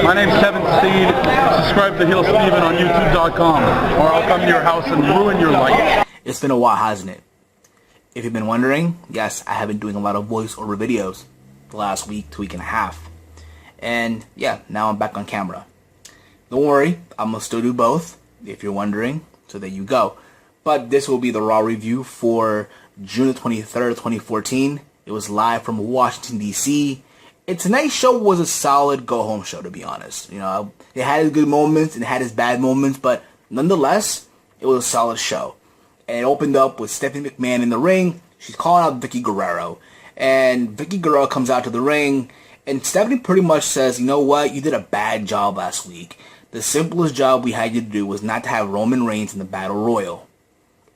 My name's Kevin Steed. Subscribe to Heel Steven on YouTube.com, or I'll come to your house and ruin your life. It's been a while, hasn't it? If you've been wondering, yes, I have been doing a lot of voiceover videos the last week to week and a half. And yeah, now I'm back on camera. Don't worry, I'm going to still do both, if you're wondering, so there you go. But this will be the Raw review for June 23rd, 2014. It was live from Washington, D.C. And tonight's show was a solid go-home show, to be honest. You know, it had its good moments and it had its bad moments, but nonetheless, it was a solid show. And it opened up with Stephanie McMahon in the ring. She's calling out Vickie Guerrero. And Vickie Guerrero comes out to the ring, and Stephanie pretty much says, you know what, you did a bad job last week. The simplest job we had you to do was not to have Roman Reigns in the Battle Royal.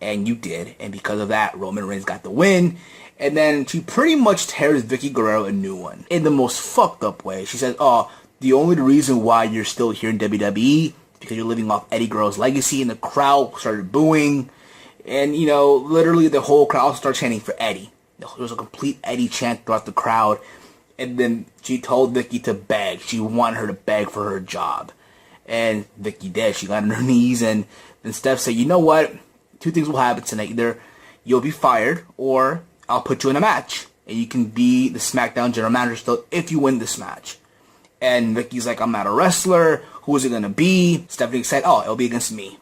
And you did. And because of that, Roman Reigns got the win. And then she pretty much tears Vickie Guerrero a new one in the most fucked up way. She says, oh, the only reason why you're still here in WWE is because you're living off Eddie Guerrero's legacy. And the crowd started booing. And, you know, literally the whole crowd started chanting for Eddie. There was a complete Eddie chant throughout the crowd. And then she told Vickie to beg. She wanted her to beg for her job. And Vickie did. She got on her knees. And then Steph said, you know what? Two things will happen tonight. Either you'll be fired or I'll put you in a match. And you can be the SmackDown general manager still if you win this match. And Vickie's like, I'm not a wrestler. Who is it going to be? Stephanie said, oh, it'll be against me.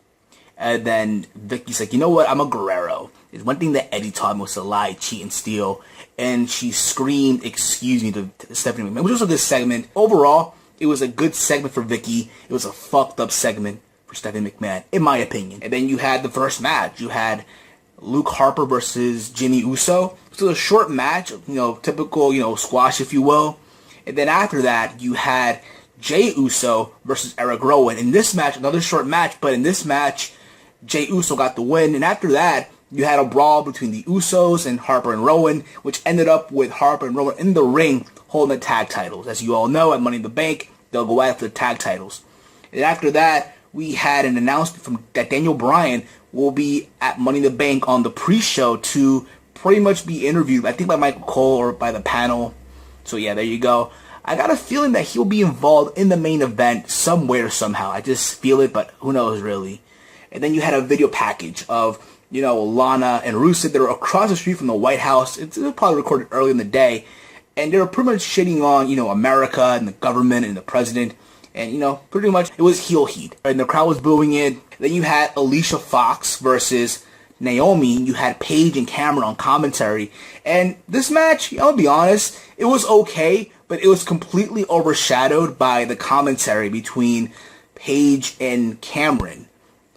And then Vickie's like, you know what? I'm a Guerrero. There's one thing that Eddie taught me was to lie, cheat, and steal. And she screamed, excuse me, to Stephanie McMahon, which was a good segment. Overall, it was a good segment for Vickie. It was a fucked up segment for Stephanie McMahon, in my opinion. And then you had the first match. You had Luke Harper versus Jimmy Uso. So a short match, you know, typical, you know, squash, if you will. And then after that, you had Jey Uso versus Eric Rowan. In this match, another short match, but in this match, Jey Uso got the win. And after that, you had a brawl between the Usos and Harper and Rowan, which ended up with Harper and Rowan in the ring holding the tag titles. As you all know, at Money in the Bank, they'll go after the tag titles. And after that, we had an announcement from that Daniel Bryan will be at Money in the Bank on the pre-show to pretty much be interviewed, I think by Michael Cole or by the panel. So yeah, there you go. I got a feeling that he'll be involved in the main event somewhere, somehow. I just feel it, but who knows really. And then you had a video package of, you know, Lana and Rusev that are across the street from the White House. It was probably recorded early in the day. And they were pretty much shitting on, you know, America and the government and the president. And, you know, pretty much it was heel heat. And the crowd was booing it. Then you had Alicia Fox versus Naomi. You had Paige and Cameron on commentary. And this match, I'll be honest, it was okay, but it was completely overshadowed by the commentary between Paige and Cameron.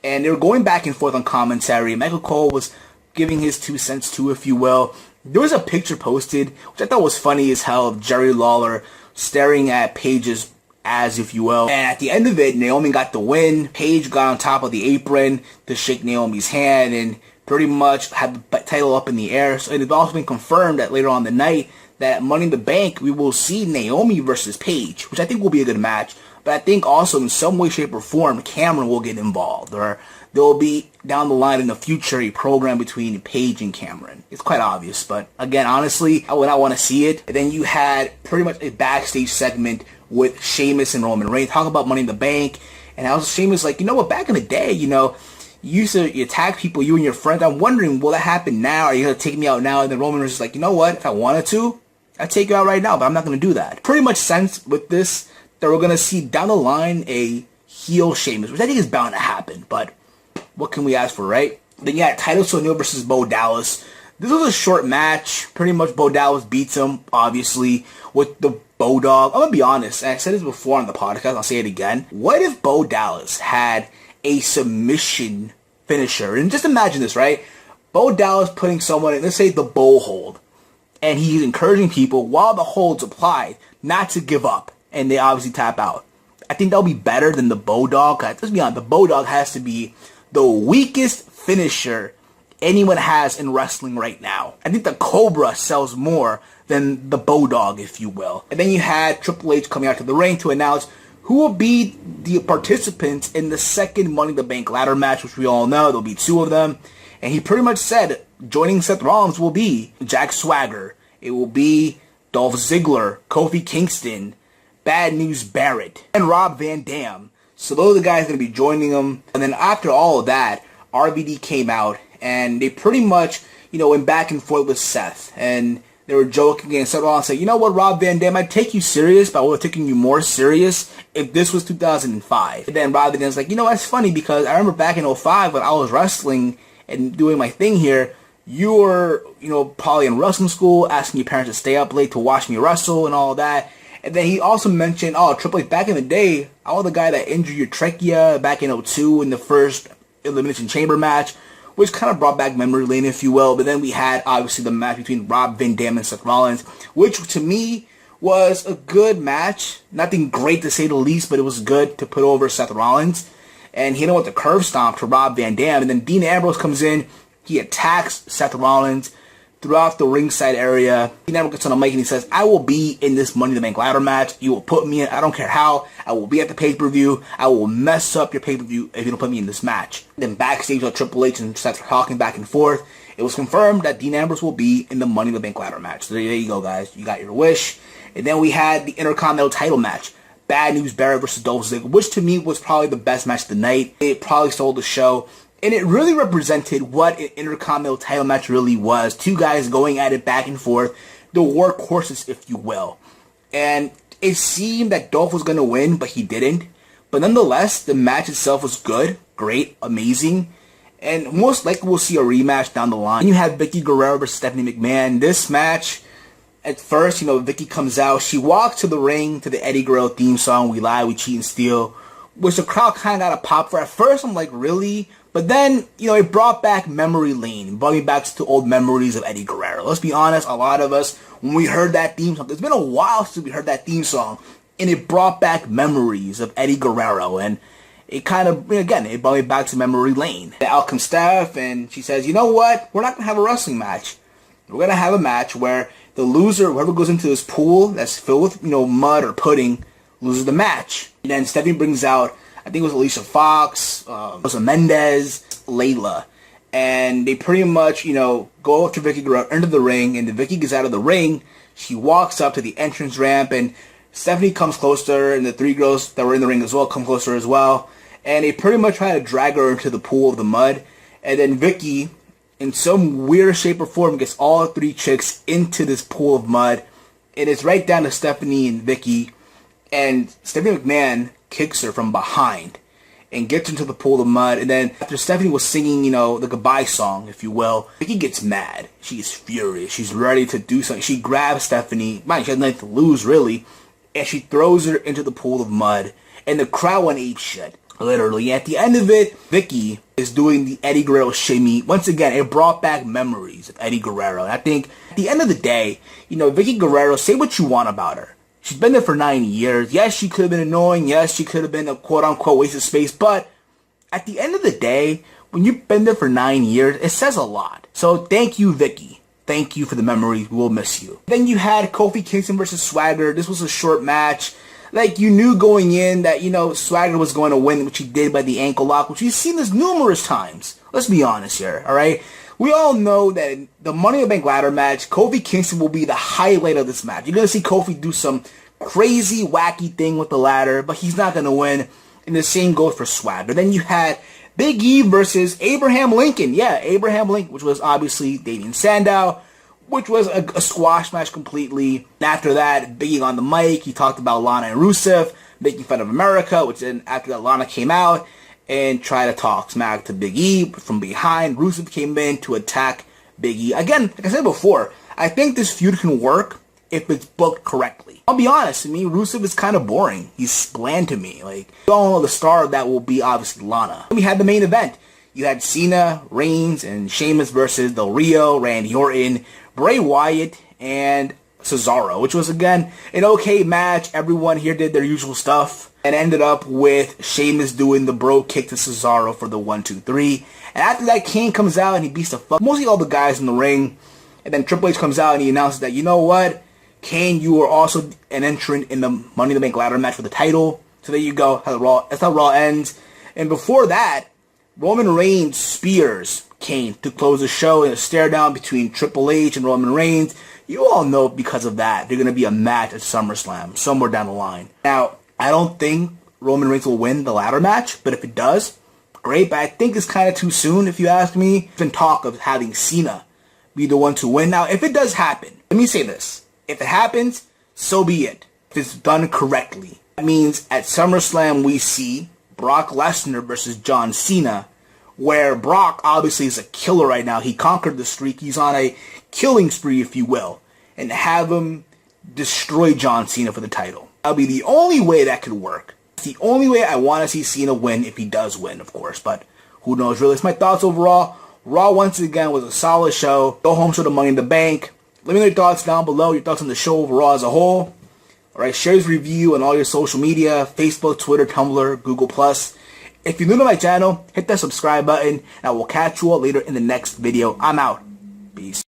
And they were going back and forth on commentary. Michael Cole was giving his 2 cents too, if you will. There was a picture posted, which I thought was funny as hell, of Jerry Lawler staring at Paige's ass, if you will. And at the end of it, Naomi got the win. Paige got on top of the apron to shake Naomi's hand and pretty much had the title up in the air. So it has also been confirmed that later on in the night that at Money in the Bank, we will see Naomi versus Paige, which I think will be a good match. But I think also in some way, shape, or form, Cameron will get involved. Or there will be, down the line in the future, a program between Paige and Cameron. It's quite obvious. But again, honestly, I would not want to see it. And then you had pretty much a backstage segment with Sheamus and Roman Reigns. Talk about Money in the Bank. And I was Sheamus like, you know what, back in the day, you know, you used to attack people, you and your friends. I'm wondering, will that happen now? Are you going to take me out now? And then Roman Reigns is like, you know what, if I wanted to, I'd take you out right now, but I'm not going to do that. Pretty much sense with this that we're going to see down the line a heel Sheamus, which I think is bound to happen, but what can we ask for, right? Then you had Titus O'Neil versus Bo Dallas. This was a short match. Pretty much Bo Dallas beats him, obviously, with the Bo Dog. I'm going to be honest, and I said this before on the podcast, I'll say it again. What if Bo Dallas had a submission finisher? And just imagine this, right? Bo Dallas putting someone in, let's say, the Bo hold, and he's encouraging people while the hold's applied not to give up. And they obviously tap out. I think that'll be better than the Bo Dog. Let's be honest, the Bo Dog has to be the weakest finisher anyone has in wrestling right now. I think the Cobra sells more than the Bo Dog, if you will. And then you had Triple H coming out to the ring to announce who will be the participants in the second Money in the Bank ladder match, which we all know there'll be 2 of them. And he pretty much said joining Seth Rollins will be Jack Swagger. It will be Dolph Ziggler, Kofi Kingston, Bad News Barrett, and Rob Van Dam. So those are the guys going to be joining them. And then after all of that, RVD came out, and they pretty much, went back and forth with Seth. And they were joking, and Seth Rollins said, you know what, Rob Van Dam, I'd take you serious, but I would have taken you more serious if this was 2005. And then Rob Van Dam's like, that's funny, because I remember back in 05 when I was wrestling and doing my thing here, you were, probably in wrestling school, asking your parents to stay up late to watch me wrestle and all that. And then he also mentioned, Triple H, back in the day, I was the guy that injured your trachea back in 02 in the first Elimination Chamber match, which kind of brought back memory lane, if you will. But then we had, obviously, the match between Rob Van Dam and Seth Rollins, which to me was a good match. Nothing great to say the least, but it was good to put over Seth Rollins. And he hit him with the curve stomp to Rob Van Dam. And then Dean Ambrose comes in. He attacks Seth Rollins throughout the ringside area. Dean Ambrose gets on the mic and he says, I will be in this Money in the Bank ladder match. You will put me in. I don't care how. I will be at the pay-per-view. I will mess up your pay-per-view if you don't put me in this match. Then backstage with Triple H and Seth talking back and forth, it was confirmed that Dean Ambrose will be in the Money in the Bank ladder match. So there you go, guys. You got your wish. And then we had the Intercontinental title match. Bad News Barrett versus Dolph Ziggler, which to me was probably the best match of the night. It probably stole the show. And it really represented what an Intercontinental title match really was. Two guys going at it back and forth. The workhorses, if you will. And it seemed that Dolph was going to win, but he didn't. But nonetheless, the match itself was good, great, amazing. And most likely we'll see a rematch down the line. And you have Vickie Guerrero versus Stephanie McMahon. This match, at first, Vickie comes out. She walks to the ring to the Eddie Guerrero theme song, We Lie, We Cheat and Steal, which the crowd kind of got a pop for. At first, I'm like, really? But then, it brought back memory lane. It brought me back to old memories of Eddie Guerrero. Let's be honest, a lot of us, when we heard that theme song, it's been a while since we heard that theme song, and it brought back memories of Eddie Guerrero, and it kind of, again, it brought me back to memory lane. Out comes Steph, and she says, you know what, we're not going to have a wrestling match. We're going to have a match where the loser, whoever goes into this pool that's filled with, mud or pudding, loses the match. And then Stephanie brings out, I think it was Alicia Fox, Rosa Mendez, Layla. And they pretty much, go up to Vickie Guerrero, enter the ring, and then Vickie gets out of the ring. She walks up to the entrance ramp, and Stephanie comes closer, and the three girls that were in the ring as well come closer as well. And they pretty much try to drag her into the pool of the mud. And then Vickie, in some weird shape or form, gets all three chicks into this pool of mud. And it's right down to Stephanie and Vickie. And Stephanie McMahon kicks her from behind and gets into the pool of mud. And then after Stephanie was singing, the goodbye song, if you will, Vickie gets mad. She's furious. She's ready to do something. She grabs Stephanie. She has nothing to lose, really. And she throws her into the pool of mud. And the crowd went apeshit. Literally. At the end of it, Vickie is doing the Eddie Guerrero shimmy. Once again, it brought back memories of Eddie Guerrero. And I think at the end of the day, Vickie Guerrero, say what you want about her. She's been there for 9 years. Yes, she could have been annoying. Yes, she could have been a quote-unquote waste of space. But at the end of the day, when you've been there for 9 years, it says a lot. So thank you, Vickie. Thank you for the memories. We will miss you. Then you had Kofi Kingston versus Swagger. This was a short match. Like, you knew going in that, Swagger was going to win, which he did by the ankle lock, which we've seen this numerous times. Let's be honest here, all right? We all know that in the Money in the Bank ladder match, Kofi Kingston will be the highlight of this match. You're going to see Kofi do some crazy, wacky thing with the ladder, but he's not going to win. And the same goes for Swagger. Then you had Big E versus Abraham Lincoln. Yeah, Abraham Lincoln, which was obviously Damian Sandow, which was a squash match completely. And after that, Big E on the mic, he talked about Lana and Rusev making fun of America, which then after that, Lana came out and tried to talk smack to Big E from behind. Rusev came in to attack Big E. Again, like I said before, I think this feud can work if it's booked correctly. I'll be honest, Rusev is kind of boring. He's bland to me. Like, you all know the star of that will be obviously Lana. Then we had the main event. You had Cena, Reigns, and Sheamus versus Del Rio, Randy Orton, Bray Wyatt, and Cesaro, which was, again, an okay match. Everyone here did their usual stuff and ended up with Sheamus doing the bro kick to Cesaro for the 1-2-3. And after that, Kane comes out and he beats the fuck mostly all the guys in the ring. And then Triple H comes out and he announces that, you know what, Kane, you are also an entrant in the Money in the Bank ladder match for the title. So there you go. That's how Raw ends. And before that, Roman Reigns spears Kane to close the show in a stare down between Triple H and Roman Reigns. you all know because of that, they're going to be a match at SummerSlam, somewhere down the line. Now, I don't think Roman Reigns will win the ladder match, but if it does, great, but I think it's kind of too soon, if you ask me. There's been talk of having Cena be the one to win. Now, if it does happen, let me say this. If it happens, so be it. If it's done correctly. That means at SummerSlam we see Brock Lesnar versus John Cena, where Brock obviously is a killer right now. He conquered the streak. He's on a killing spree, if you will. And have him destroy John Cena for the title. That'll be the only way that could work. It's the only way I want to see Cena win, if he does win, of course. But who knows, really. It's my thoughts overall. Raw, once again, was a solid show. Go home to the Money in the Bank. Let me know your thoughts down below, your thoughts on the show overall as a whole. Alright, share this review on all your social media, Facebook, Twitter, Tumblr, Google+. If you're new to my channel, hit that subscribe button, and I will catch you all later in the next video. I'm out. Peace.